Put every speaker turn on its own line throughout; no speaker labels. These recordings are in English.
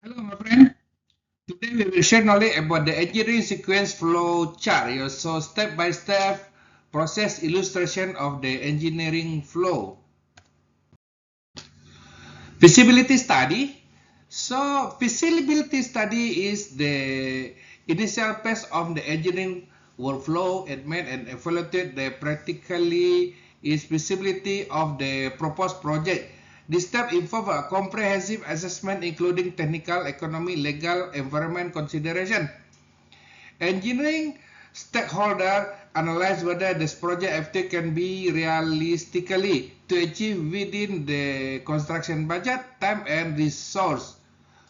Hello, my friend. Today we will share knowledge about the engineering sequence flow chart. So step-by-step process illustration of the engineering flow. Feasibility study. So feasibility study is the initial phase of the engineering workflow. It made and evaluated the practically is feasibility of the proposed project. This step involves a comprehensive assessment including technical, economic, legal, environment consideration. Engineering stakeholder analyze whether this project FT can be realistically to achieve within the construction budget, time and resource.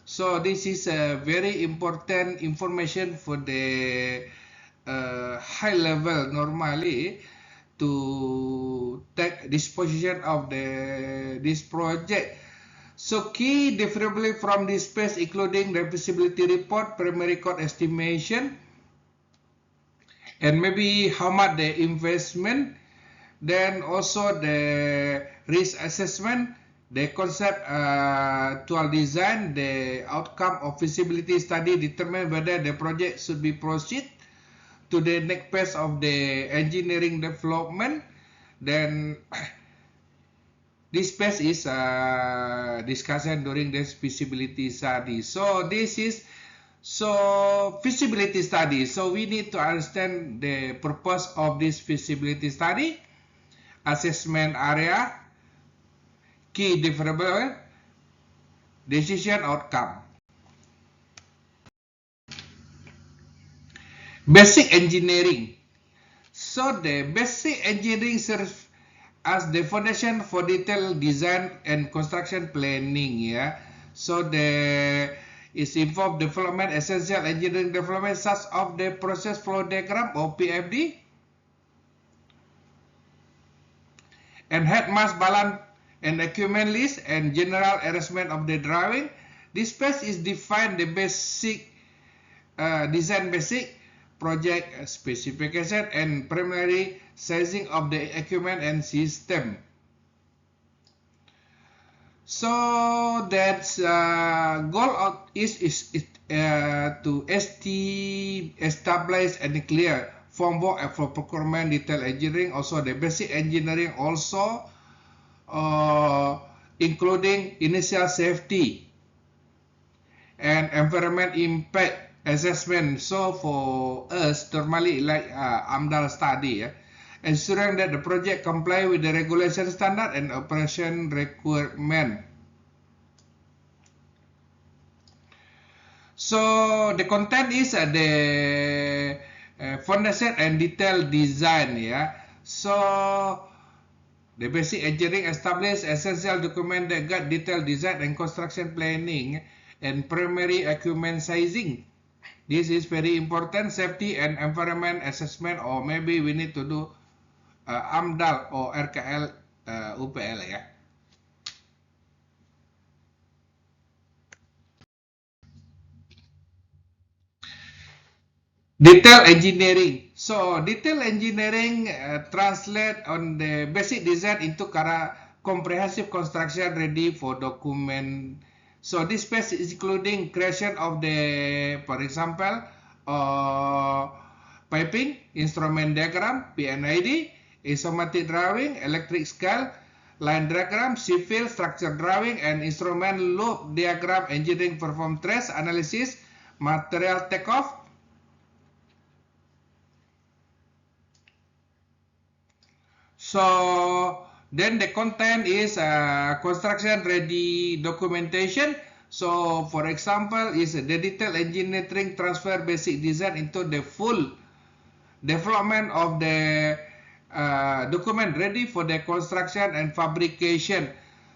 So this is a very important information for the high level normally to take disposition of this project. So key differentially from this phase including the feasibility report, primary cost estimation, and maybe how much the investment, then also the risk assessment, the concept actual design, the outcome of feasibility study determine whether the project should be proceed to the next phase of the engineering development. Then this phase is discussion during this feasibility study. So this is feasibility study. So we need to understand the purpose of this feasibility study, assessment area, key deliverable, decision outcome. Basic engineering. So the basic engineering serves as the foundation for detailed design and construction planning. Yeah. So the is involved development essential engineering development such of the process flow diagram or PFD and head mass balance and equipment list and general arrangement of the drawing. This phase is defined the basic design basic project specification and primary sizing of the equipment and system. So that's goal of is to establish and clear framework for procurement detail engineering. Also the basic engineering also including initial safety and environment impact assessment. So for us normally like AMDAL study, ensuring that the project comply with the regulation standard and operation requirement. So the content is the foundation and detailed design. Yeah. So the basic engineering established essential document that got detailed design and construction planning and primary equipment sizing. This is very important, safety and environment assessment, or maybe we need to do AMDAL or RKL UPL ya. Detail engineering. So detail engineering translate on the basic design into comprehensive construction ready for document. So this phase is including creation of the, for example, piping, instrument diagram, PNID, isometric drawing, electric scale, line diagram, civil structure drawing, and instrument loop diagram. Engineering perform trace analysis, material takeoff. So then the content is construction ready documentation. So for example is the detailed engineering transfer basic design into the full development of the document ready for the construction and fabrication.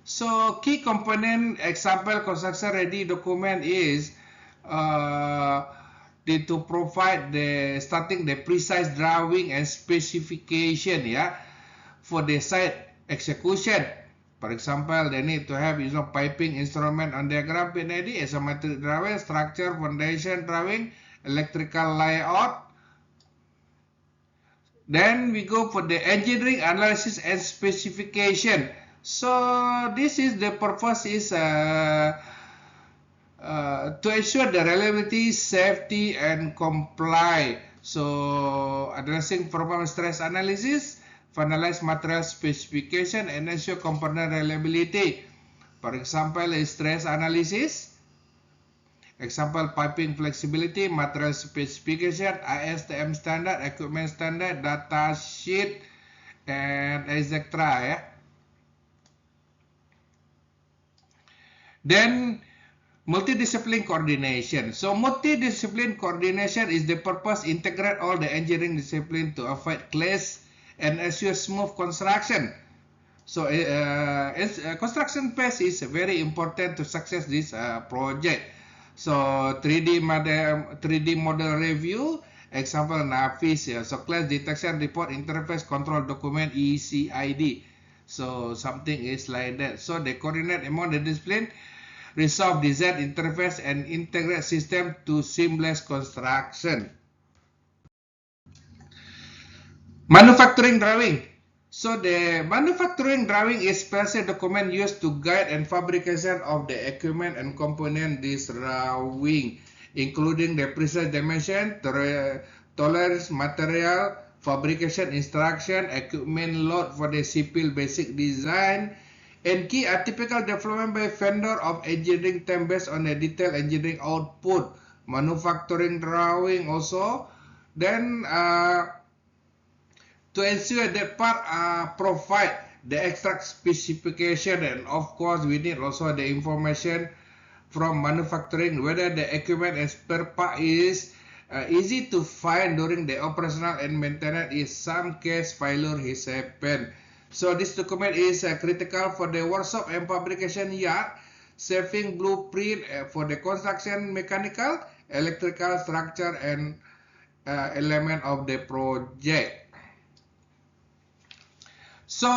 So key component example construction ready document is to provide the starting the precise drawing and specification, yeah, for the site execution. For example, they need to have piping instrument on diagram, PNID, isometric drawing, structure, foundation drawing, electrical layout. Then we go for the engineering analysis and specification. So this is the purpose is to ensure the reliability, safety, and comply. So, addressing performance stress analysis, finalize material specification, and ensure component reliability. For example, stress analysis. Example, piping flexibility, material specification, ISTM standard, equipment standard, data sheet, and etc. Ya. Then multidiscipline coordination. So multidiscipline coordination is the purpose integrate all the engineering discipline to avoid clash and ensure smooth construction. So construction phase is very important to success this project. So 3D model review, example NAVIS, so class detection report interface control document ECID. So something is like that. So they coordinate among the discipline, resolve design interface and integrate system to seamless construction. Manufacturing drawing. So the manufacturing drawing is special document used to guide and fabrication of the equipment and component. This drawing, including the precise dimension, tolerance, material, fabrication instruction, equipment load for the simple basic design, and key are typical development by vendor of engineering time based on the detailed engineering output. Manufacturing drawing also. Then to ensure that part provide the exact specification, and of course we need also the information from manufacturing whether the equipment and spare part is easy to find during the operational and maintenance. In some case failure has happened. So this document is critical for the workshop and fabrication yard, saving blueprint for the construction mechanical, electrical structure and element of the project. So,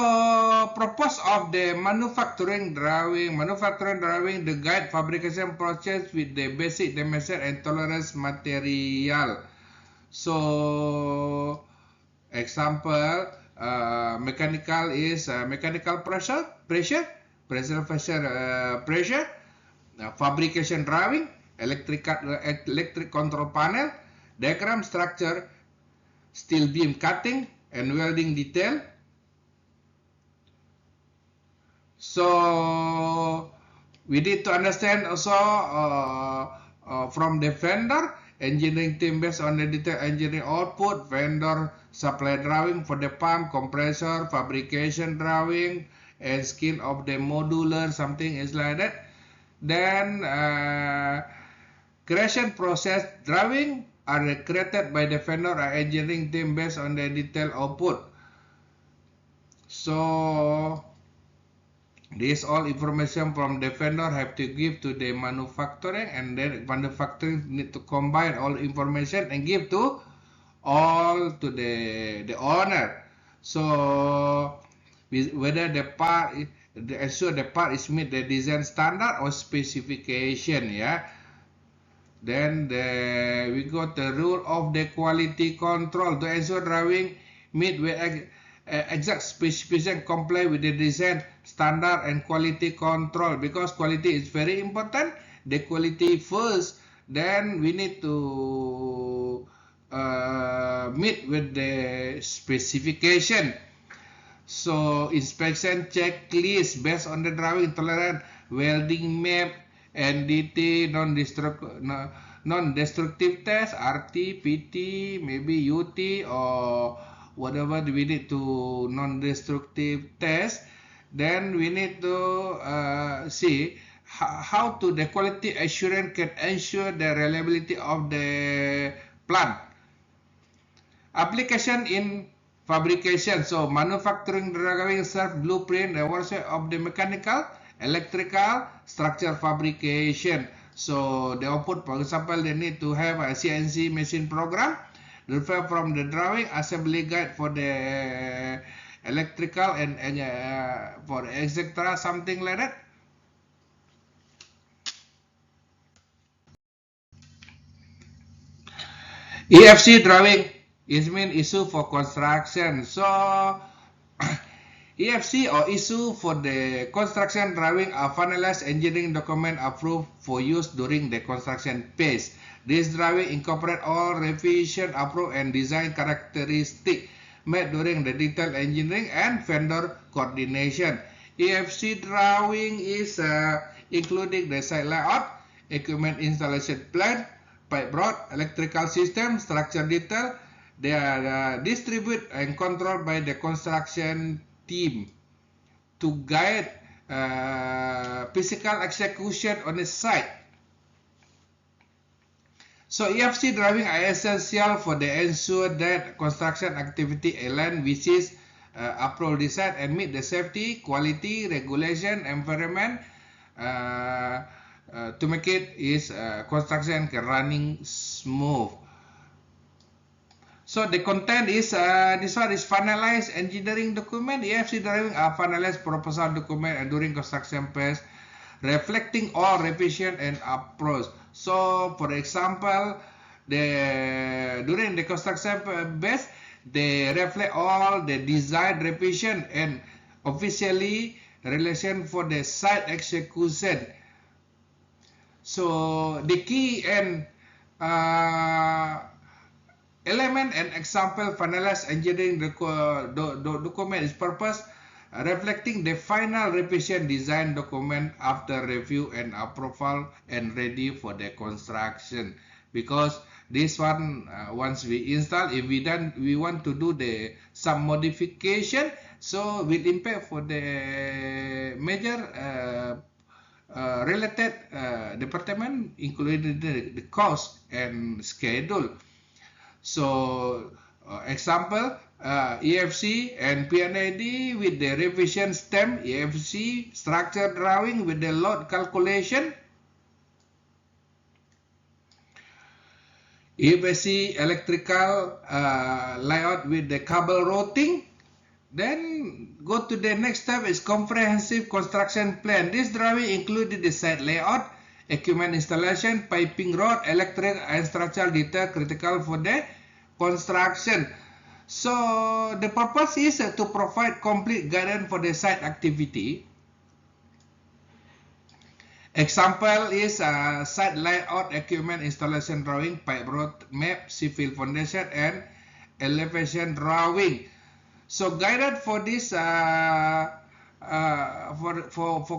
purpose of the manufacturing drawing, the guide fabrication process with the basic dimension and tolerance material. So, example, mechanical is mechanical pressure, fabrication drawing, electric control panel, diagram structure, steel beam cutting, and welding detail. So we need to understand also from the vendor, engineering team based on the detailed engineering output, vendor supply drawing for the pump, compressor, fabrication drawing, and skin of the modular, something is like that. Then creation process drawing are created by the vendor or engineering team based on the detailed output. So this all information from the vendor have to give to the manufacturing, and then manufacturing need to combine all information and give to all to the owner. So whether the part ensure the part is meet the design standard or specification, yeah. Then we got the rule of the quality control to ensure drawing meet with exact specification, comply with the design standard and quality control, because quality is very important. The quality first, then we need to meet with the specification. So inspection checklist based on the drawing, tolerance, welding map, NDT, non-destructive test, RT, PT, maybe UT, or whatever we need to non-destructive test. Then we need to see how to the quality assurance can ensure the reliability of the plant. Application in fabrication. So manufacturing drawing serve blueprint the workshop of the mechanical, electrical, structure fabrication. So the output, for example, they need to have a CNC machine program. Refer from the drawing, assembly guide for the electrical and for etc. something like that. EFC drawing is mean issue for construction. So EFC or issue for the construction drawing are finalized engineering document approved for use during the construction phase. This drawing incorporate all revision, approved and design characteristics made during the detailed engineering and vendor coordination. EFC drawing is including the site layout, equipment installation plan, pipe rod, electrical system, structure detail. They are distributed and controlled by the construction team to guide physical execution on the site. So EFC drawing are essential for the ensure that construction activity align with its approval design and meet the safety, quality, regulation, environment to make it is construction running smooth. So the content is this one is finalized engineering document. EFC drawing are finalized proposal document and during construction phase, reflecting all revision and approach. So for example, during the construction phase, they reflect all the design revision and officially relation for the site execution. So the key and element and example finalized engineering document is purpose reflecting the final revision design document after review and approval and ready for the construction. Because this one once we install, if we want to do some modification, so will impact for the major related department, including the cost and schedule. So example, EFC and PNID with the revision stem, EFC structure drawing with the load calculation, EFC electrical layout with the cable routing. Then go to the next step is comprehensive construction plan. This drawing included the site layout, equipment installation, piping rod, electric and structural detail critical for the construction. So the purpose is to provide complete guidance for the site activity. Example is site layout, equipment installation drawing, pipe rod map, civil foundation and elevation drawing. So guided for this for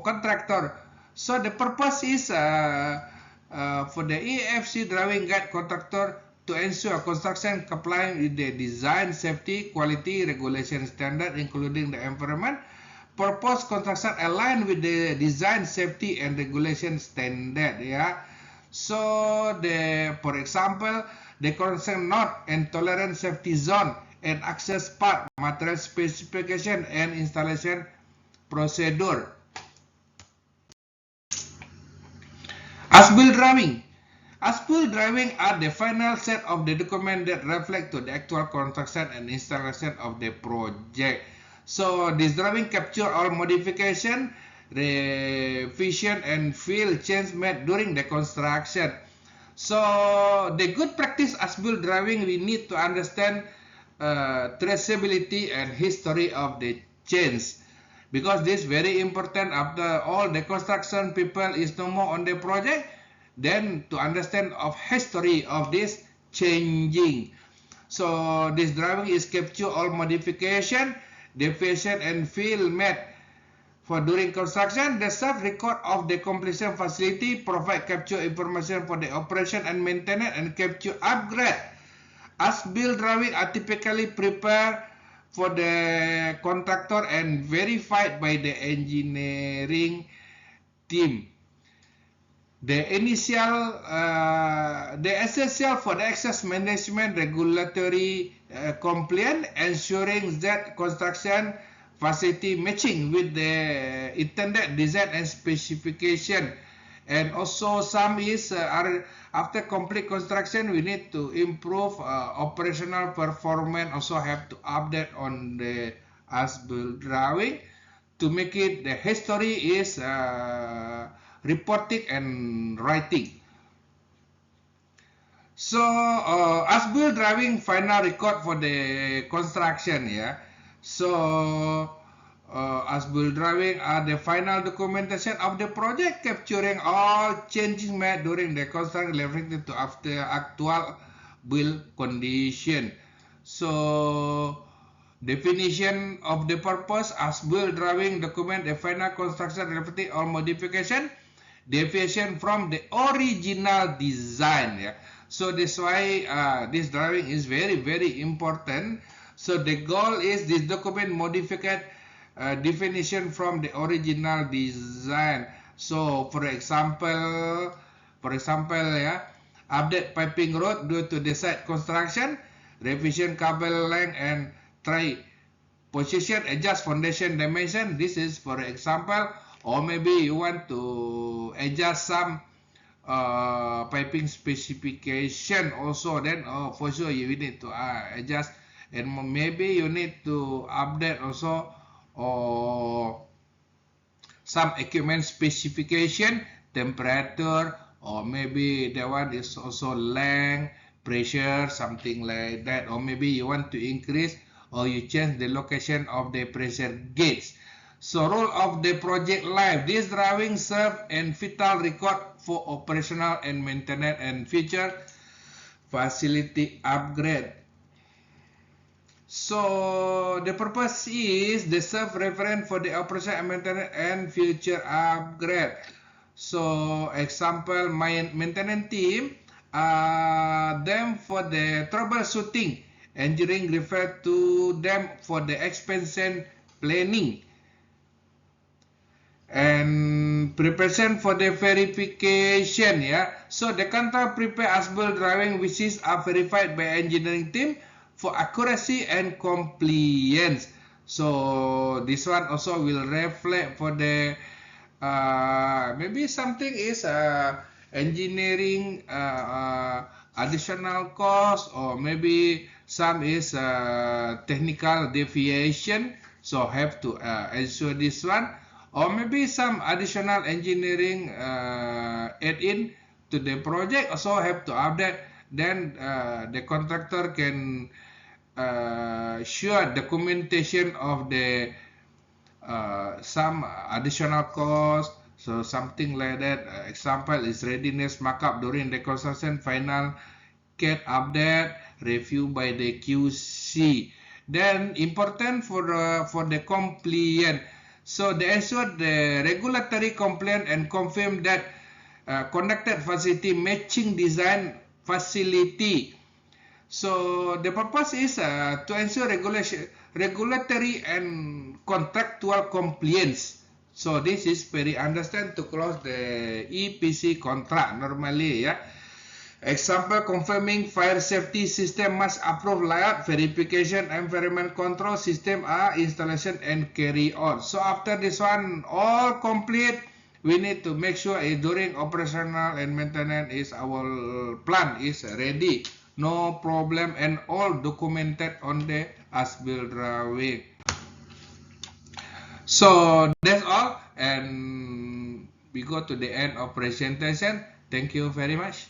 contractor. So the purpose is for the EFC drawing guide contractor to ensure construction complying with the design, safety, quality, regulation standard, including the environment. Proposed construction aligned with the design, safety, and regulation standard. Yeah. So for example, the construction node and tolerance safety zone and access part, material specification, and installation procedure. As-built drawing. As-built drawing are the final set of the document that reflect to the actual construction and installation of the project. So this drawing capture all modification, revision, and field change made during the construction. So the good practice as-built drawing, we need to understand traceability and history of the change, because this is very important. After all the construction people is no more on the project, then to understand of history of this changing. So this drawing is capture all modification, deviation and field made for during construction. The self-record of the completion facility provide capture information for the operation and maintenance and capture upgrade. As-built drawing are typically prepared for the contractor and verified by the engineering team. The essential for the access management regulatory compliance, ensuring that construction facility matching with the intended design and specification. And also some is after complete construction, we need to improve operational performance. Also have to update on the as-built drawing to make it the history is reporting and writing. So as-built drawing final record for the construction. Yeah. So as-built drawing are the final documentation of the project, capturing all changes made during the construction related to after actual build condition. So, definition of the purpose: as-built drawing document the final construction related or modification deviation from the original design. Yeah. So that's why this drawing is very important. So the goal is this document modified definition from the original design. So for example, yeah, update piping road due to the site construction, revision cable length and tray position, adjust foundation dimension. This is for example, or maybe you want to adjust some piping specification also. Then for sure you need to adjust, and maybe you need to update also or some equipment specification, temperature, or maybe that one is also length, pressure, something like that. Or maybe you want to increase or you change the location of the pressure gauge. So role of the project life: this drawing serve and vital record for operational and maintenance and future facility upgrade. So the purpose is the self-reference for the operation and maintenance and future upgrade. So example, my maintenance team, them for the troubleshooting, engineering refer to them for the expansion planning, and preparation for the verification. Yeah. So the contract prepare as-built drawing which is verified by engineering team for accuracy and compliance. So this one also will reflect for the maybe something is engineering additional cost, or maybe some is technical deviation, so have to ensure this one, or maybe some additional engineering add in to the project also have to update. Then the contractor can sure documentation of the some additional cost, so something like that. Example is readiness markup during the construction, final CAD update, review by the QC. Then important for the compliant. So they ensure the regulatory compliant and confirm that conducted facility matching design facility. So the purpose is to ensure regulatory and contractual compliance. So this is very understand to close the EPC contract normally. Yeah. Example, confirming fire safety system must approve layout, verification, environment control system are installation and carry on. So after this one all complete, we need to make sure during operational and maintenance is our plan is ready, no problem, and all documented on the as-built drawing. So that's all, and we go to the end of presentation. Thank you very much.